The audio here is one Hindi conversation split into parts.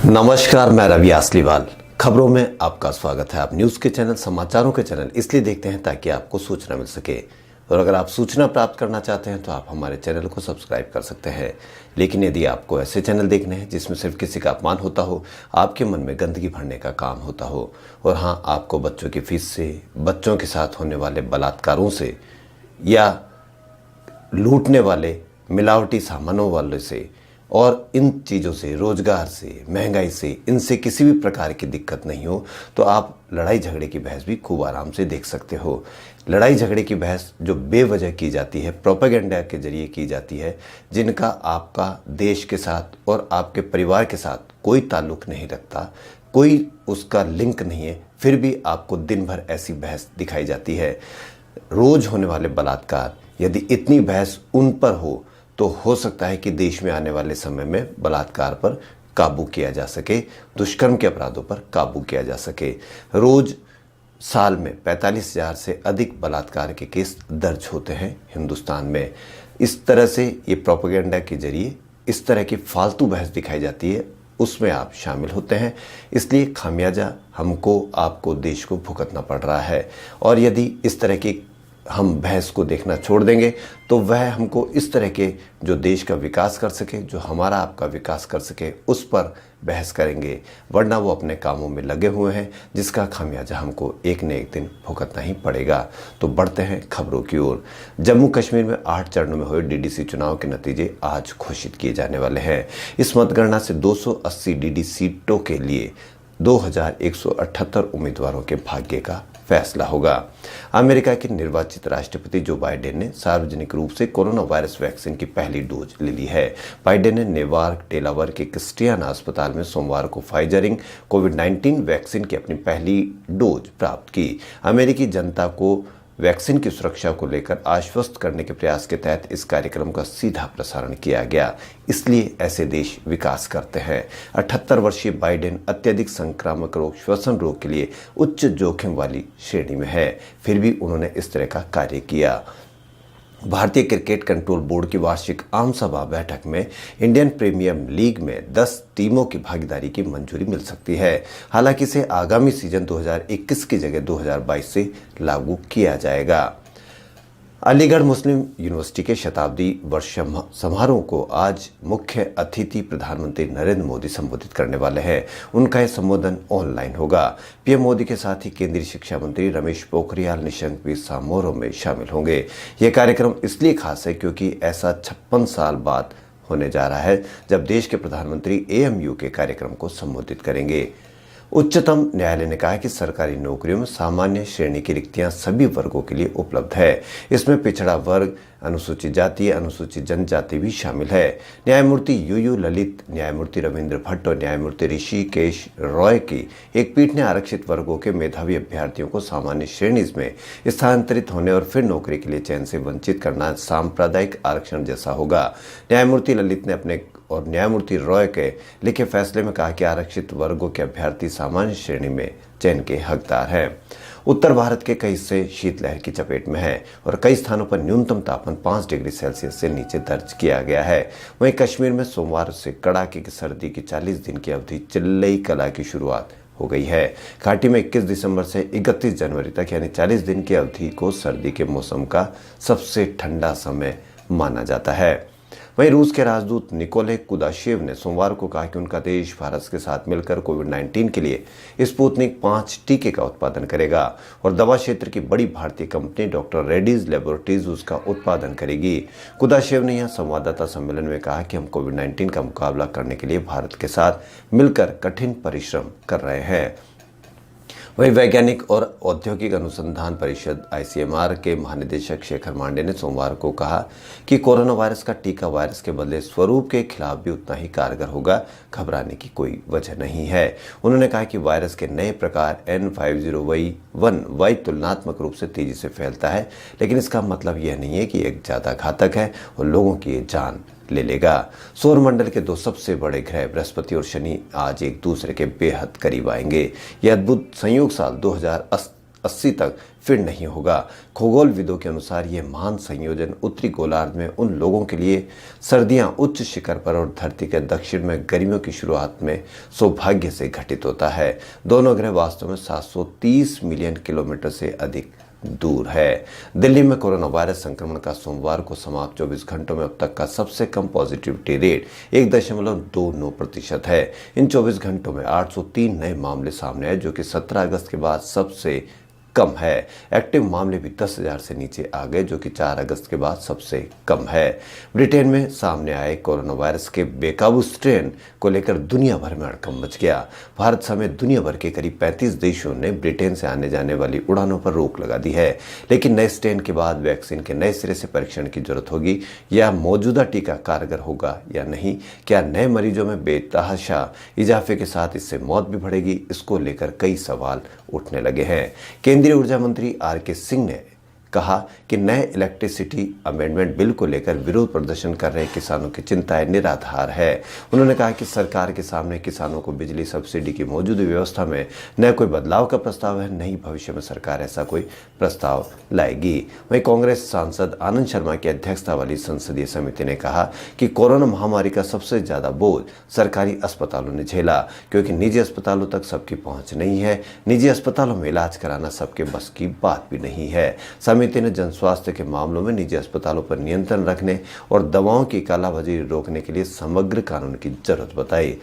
नमस्कार, मैं रवि आसलीवाल। खबरों में आपका स्वागत है। आप न्यूज़ के चैनल, समाचारों के चैनल इसलिए देखते हैं ताकि आपको सूचना मिल सके, और अगर आप सूचना प्राप्त करना चाहते हैं तो आप हमारे चैनल को सब्सक्राइब कर सकते हैं। लेकिन यदि आपको ऐसे चैनल देखने हैं जिसमें सिर्फ किसी का अपमान होता हो, आपके मन में गंदगी भरने का काम होता हो, और हाँ, आपको बच्चों की फीस से, बच्चों के साथ होने वाले बलात्कारों से या लूटने वाले मिलावटी सामानों वाले से और इन चीज़ों से, रोजगार से, महंगाई से, इनसे किसी भी प्रकार की दिक्कत नहीं हो, तो आप लड़ाई झगड़े की बहस भी खूब आराम से देख सकते हो। लड़ाई झगड़े की बहस जो बेवजह की जाती है, प्रोपेगेंडा के जरिए की जाती है, जिनका आपका देश के साथ और आपके परिवार के साथ कोई ताल्लुक नहीं रखता, कोई उसका लिंक नहीं है, फिर भी आपको दिन भर ऐसी बहस दिखाई जाती है। रोज होने वाले बलात्कार, यदि इतनी बहस उन पर हो तो हो सकता है कि देश में आने वाले समय में बलात्कार पर काबू किया जा सके, दुष्कर्म के अपराधों पर काबू किया जा सके। रोज साल में 45,000 से अधिक बलात्कार के केस दर्ज होते हैं हिंदुस्तान में। इस तरह से ये प्रोपेगेंडा के जरिए इस तरह की फालतू बहस दिखाई जाती है, उसमें आप शामिल होते हैं, इसलिए खामियाजा हमको, आपको, देश को भुगतना पड़ रहा है। और यदि इस तरह की हम बहस को देखना छोड़ देंगे तो वह हमको इस तरह के जो देश का विकास कर सके, जो हमारा आपका विकास कर सके, उस पर बहस करेंगे, वरना वो अपने कामों में लगे हुए हैं, जिसका खामियाजा हमको एक न एक दिन भुगतना ही पड़ेगा। तो बढ़ते हैं खबरों की ओर। जम्मू कश्मीर में 8 चरणों में हुए डीडीसी चुनाव के नतीजे आज घोषित किए जाने वाले हैं। इस मतगणना से 280 डीडी सीटों के लिए 2178 उम्मीदवारों के भाग्य का फैसला होगा। अमेरिका के निर्वाचित राष्ट्रपति जो बाइडेन ने सार्वजनिक रूप से कोरोना वायरस वैक्सीन की पहली डोज ले ली है। बाइडेन ने नेवार्क डेलावेयर के क्रिस्टियाना अस्पताल में सोमवार को फाइजर कोविड-19 वैक्सीन की अपनी पहली डोज प्राप्त की। अमेरिकी जनता को वैक्सीन की सुरक्षा को लेकर आश्वस्त करने के प्रयास के तहत इस कार्यक्रम का सीधा प्रसारण किया गया। इसलिए ऐसे देश विकास करते हैं। 78 वर्षीय बाइडेन अत्यधिक संक्रामक रोग, श्वसन रोग के लिए उच्च जोखिम वाली श्रेणी में है, फिर भी उन्होंने इस तरह का कार्य किया। भारतीय क्रिकेट कंट्रोल बोर्ड की वार्षिक आम सभा बैठक में इंडियन प्रीमियर लीग में 10 टीमों की भागीदारी की मंजूरी मिल सकती है। हालांकि इसे आगामी सीजन 2021 की जगह 2022 से लागू किया जाएगा। अलीगढ़ मुस्लिम यूनिवर्सिटी के शताब्दी वर्ष समारोह को आज मुख्य अतिथि प्रधानमंत्री नरेंद्र मोदी संबोधित करने वाले हैं। उनका यह संबोधन ऑनलाइन होगा। पीएम मोदी के साथ ही केंद्रीय शिक्षा मंत्री रमेश पोखरियाल निशंक भी समारोह में शामिल होंगे। यह कार्यक्रम इसलिए खास है क्योंकि ऐसा 56 साल बाद होने जा रहा है जब देश के प्रधानमंत्री एएमयू के कार्यक्रम को संबोधित करेंगे। उच्चतम न्यायालय ने कहा कि सरकारी नौकरियों में सामान्य श्रेणी की रिक्तियां सभी वर्गों के लिए उपलब्ध है। इसमें पिछड़ा वर्ग, अनुसूचित जाति, अनुसूचित जनजाति भी शामिल है। न्यायमूर्ति यूयू ललित, न्यायमूर्ति रविंद्र भट्ट और न्यायमूर्ति ऋषिकेश रॉय की एक पीठ ने आरक्षित वर्गों के मेधावी अभ्यर्थियों को सामान्य श्रेणी में स्थानांतरित होने और फिर नौकरी के लिए चयन से वंचित करना सांप्रदायिक आरक्षण जैसा होगा। न्यायमूर्ति ललित ने अपने और न्यायमूर्ति रॉय के लिखे फैसले में कहा कि आरक्षित वर्गों के अभ्यर्थी सामान्य श्रेणी में चयन के हकदार हैं। उत्तर भारत के कई हिस्से शीतलहर की चपेट में हैं और कई स्थानों पर न्यूनतम तापमान 5 डिग्री सेल्सियस से नीचे दर्ज किया गया है। वहीं कश्मीर में सोमवार से कड़ाके की सर्दी की 40 दिन की अवधि चिल्लई कला की शुरुआत हो गई है। घाटी में 21 दिसंबर से 31 जनवरी तक यानी 40 दिन की अवधि को सर्दी के मौसम का सबसे ठंडा समय माना जाता है। वहीं रूस के राजदूत निकोले कुदाशेव ने सोमवार को कहा कि उनका देश भारत के साथ मिलकर कोविड-19 के लिए स्पुतनिक 5 टीके का उत्पादन करेगा और दवा क्षेत्र की बड़ी भारतीय कंपनी डॉक्टर रेड्डीज लेबोरेटरीज उसका उत्पादन करेगी। कुदाशेव ने यह संवाददाता सम्मेलन में कहा कि हम कोविड-19 का मुकाबला करने के लिए भारत के साथ मिलकर कठिन परिश्रम कर रहे हैं। वहीं वैज्ञानिक और औद्योगिक अनुसंधान परिषद आईसीएमआर के महानिदेशक शेखर मांडे ने सोमवार को कहा कि कोरोना वायरस का टीका वायरस के बदले स्वरूप के खिलाफ भी उतना ही कारगर होगा, घबराने की कोई वजह नहीं है। उन्होंने कहा कि वायरस के नए प्रकार N50Y1 तुलनात्मक रूप से तेजी से फैलता है, लेकिन इसका मतलब यह नहीं है कि एक ज़्यादा घातक है और लोगों की जान ले लेगा। सौरमंडल के 2 सबसे बड़े ग्रह बृहस्पति और शनि आज एक दूसरे के बेहद करीब आएंगे। यह अद्भुत संयोग साल 2080 तक फिर नहीं होगा। खगोलविदों के अनुसार यह महान संयोजन उत्तरी गोलार्ध में उन लोगों के लिए सर्दियां उच्च शिखर पर और धरती के दक्षिण में गर्मियों की शुरुआत में सौभाग्य से घटित होता है। दोनों ग्रह वास्तव में 730 मिलियन किलोमीटर से अधिक दूर है। दिल्ली में कोरोना वायरस संक्रमण का सोमवार को समाप्त 24 घंटों में अब तक का सबसे कम पॉजिटिविटी रेट 1.29% है। इन 24 घंटों में 803 नए मामले सामने आए, जो कि 17 अगस्त के बाद सबसे कम है। एक्टिव मामले भी 10,000 से नीचे आ गए, जो कि 4 अगस्त के बाद सबसे कम है। ब्रिटेन में सामने आए कोरोना वायरस के बेकाबू स्ट्रेन को लेकर दुनिया भर में हड़कंप मच गया। भारत समेत दुनिया भर के करीब 35 देशों ने ब्रिटेन से आने जाने वाली उड़ानों पर रोक लगा दी है। लेकिन नए स्ट्रेन के बाद वैक्सीन के नए सिरे से परीक्षण की जरूरत होगी, या मौजूदा टीका कारगर होगा या नहीं। क्या नए मरीजों में बेतहाशा इजाफे के साथ इससे मौत भी बढ़ेगी, इसको लेकर कई सवाल उठने लगे हैं। केंद्रीय ऊर्जा मंत्री आर.के. सिंह ने कहा कि नए इलेक्ट्रिसिटी अमेंडमेंट बिल को लेकर विरोध प्रदर्शन कर रहे किसानों की चिंताएं निराधार है। उन्होंने कहा कि सरकार के सामने किसानों को बिजली सब्सिडी की मौजूदा व्यवस्था में न कोई बदलाव का प्रस्ताव है, नहीं भविष्य में सरकार ऐसा कोई प्रस्ताव लाएगी। वहीं कांग्रेस सांसद आनंद शर्मा की अध्यक्षता वाली संसदीय समिति ने कहा कि कोरोना महामारी का सबसे ज्यादा बोझ सरकारी अस्पतालों ने झेला, क्योंकि निजी अस्पतालों तक सबकी पहुंच नहीं है। निजी अस्पतालों में इलाज कराना सबके बस की बात भी नहीं है। समिति ने जन स्वास्थ्य के मामलों में निजी अस्पतालों पर नियंत्रण रखने और दवाओं की कालाबाजारी रोकने के लिए समग्र कानून की जरूरत बताई।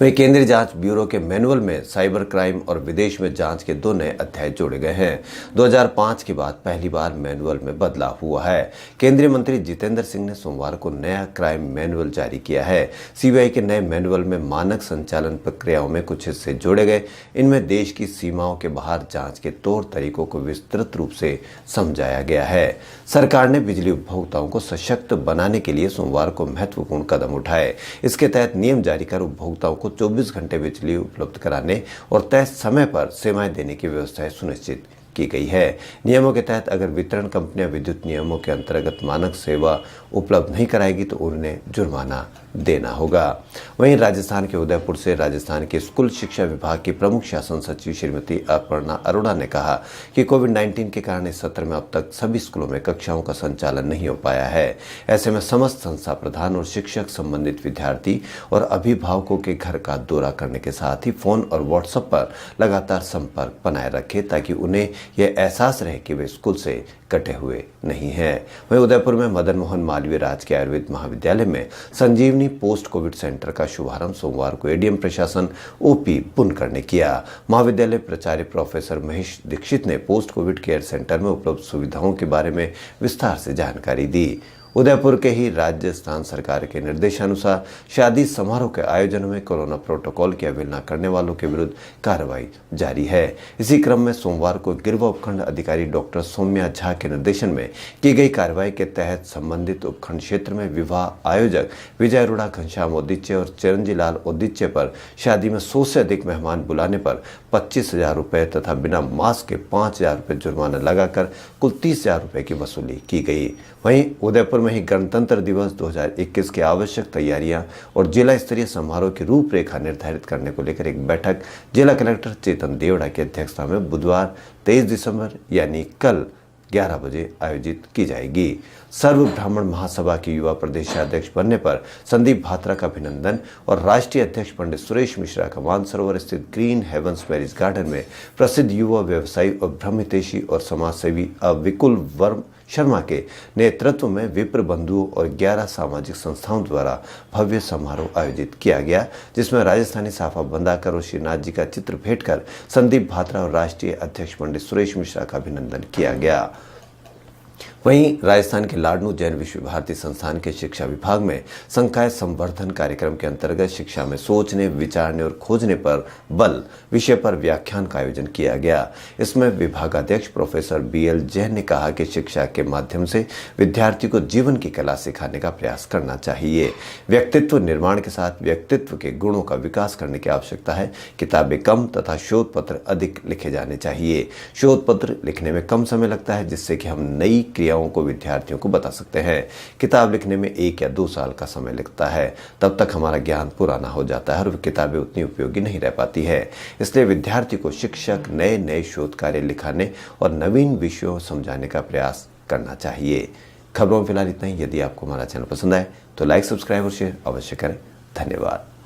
वहीं केंद्रीय जांच ब्यूरो के मैनुअल में साइबर क्राइम और विदेश में जांच के 2 नए अध्याय जोड़े गए हैं। 2005 के बाद पहली बार मैनुअल में बदलाव हुआ है। केंद्रीय मंत्री जितेंद्र सिंह ने सोमवार को नया क्राइम मैनुअल जारी किया है। सीबीआई के नए मैनुअल में मानक संचालन प्रक्रियाओं में कुछ हिस्से जोड़े गए। इनमें देश की सीमाओं के बाहर जांच के तौर तरीकों को विस्तृत रूप से समझाया गया है। सरकार ने बिजली उपभोक्ताओं को सशक्त बनाने के लिए सोमवार को महत्वपूर्ण कदम उठाए। इसके तहत नियम जारी कर उपभोक्ताओं को 24 घंटे बिजली उपलब्ध कराने और तय समय पर सेवाएं देने की व्यवस्था सुनिश्चित की गई है। नियमों के तहत अगर वितरण कंपनियां विद्युत नियमों के अंतर्गत मानक सेवा उपलब्ध नहीं कराएगी तो उन्हें जुर्माना देना होगा। वहीं राजस्थान के उदयपुर से राजस्थान के स्कूल शिक्षा विभाग की प्रमुख शासन सचिव श्रीमती अपर्णा अरोड़ा ने कहा कि कोविड-19 के कारण इस सत्र में अब तक सभी स्कूलों में कक्षाओं का संचालन नहीं हो पाया है। ऐसे में समस्त संस्था प्रधान और शिक्षक संबंधित विद्यार्थी और अभिभावकों के घर का दौरा करने के साथ ही फोन और व्हाट्सएप पर लगातार संपर्क बनाए रखें, ताकि उन्हें यह एहसास रहे कि वे स्कूल से कटे हुए नहीं हैं। वहीं उदयपुर में मदन मोहन मालवीय राजकीय आयुर्वेद महाविद्यालय में संजीवनी पोस्ट कोविड सेंटर का शुभारंभ सोमवार को एडीएम प्रशासन ओपी पुनकर ने किया। महाविद्यालय प्राचार्य प्रोफेसर महेश दीक्षित ने पोस्ट कोविड केयर सेंटर में उपलब्ध सुविधाओं के बारे में विस्तार से जानकारी दी। उदयपुर के ही राजस्थान सरकार के निर्देशानुसार शादी समारोह के आयोजनों में कोरोना प्रोटोकॉल की अवहेलना करने वालों के विरुद्ध कार्रवाई जारी है। इसी क्रम में सोमवार को गिरवा उपखंड अधिकारी डॉक्टर सौम्या झा के निर्देशन में की गई कार्रवाई के तहत संबंधित उपखंड क्षेत्र में विवाह आयोजक विजय अरोड़ा, घनश्याम ओदिच्चे और चिरंजी लाल ओदिच्चे पर शादी में 100 से अधिक मेहमान बुलाने पर 25,000 रुपये तथा बिना मास्क के 5,000 रुपये जुर्माना लगाकर कुल 30,000 रुपये की वसूली की गई। वहीं उदयपुर में ही गणतंत्र दिवस 2021 की आवश्यक तैयारियां और जिला स्तरीय समारोह की रूपरेखा निर्धारित करने को लेकर एक बैठक जिला कलेक्टर चेतन देवड़ा की अध्यक्षता में बुधवार 23 दिसंबर यानी कल 11 बजे आयोजित की जाएगी। सर्व ब्राह्मण महासभा के युवा प्रदेशाध्यक्ष बनने पर संदीप भात्रा का अभिनंदन और राष्ट्रीय अध्यक्ष पंडित सुरेश मिश्रा का मानसरोवर स्थित ग्रीन हेवंस मैरिज गार्डन में प्रसिद्ध युवा व्यवसायी और ब्रह्महितैषी और समाजसेवी विकुल वर्म शर्मा के नेतृत्व में विप्र बंधुओं और 11 सामाजिक संस्थाओं द्वारा भव्य समारोह आयोजित किया गया, जिसमें राजस्थानी साफा बंधाकर और श्रीनाथ जी का चित्र भेंट कर संदीप भात्रा और राष्ट्रीय अध्यक्ष पंडित सुरेश मिश्रा का अभिनंदन किया गया। वहीं राजस्थान के लाडनू जैन विश्व भारती संस्थान के शिक्षा विभाग में संकाय संवर्धन कार्यक्रम के अंतर्गत शिक्षा में सोचने, विचारने और खोजने पर बल विषय पर व्याख्यान का आयोजन किया गया। इसमें विभागाध्यक्ष प्रोफेसर BL जैन ने कहा कि शिक्षा के माध्यम से विद्यार्थी को जीवन की कला सिखाने का प्रयास करना चाहिए। व्यक्तित्व निर्माण के साथ व्यक्तित्व के गुणों का विकास करने की आवश्यकता है। किताबें कम तथा शोध पत्र अधिक लिखे जाने चाहिए। शोध पत्र लिखने में कम समय लगता है, जिससे कि हम नई क्रियाओं समस्याओं को विद्यार्थियों को बता सकते हैं। किताब लिखने में 1 या 2 साल का समय लगता है, तब तक हमारा ज्ञान पुराना हो जाता है और किताबें उतनी उपयोगी नहीं रह पाती है। इसलिए विद्यार्थी को शिक्षक नए नए शोध कार्य लिखाने और नवीन विषयों समझाने का प्रयास करना चाहिए। खबरों में फिलहाल इतना ही। यदि आपको हमारा चैनल पसंद आए तो लाइक, सब्सक्राइब और शेयर अवश्य करें। धन्यवाद।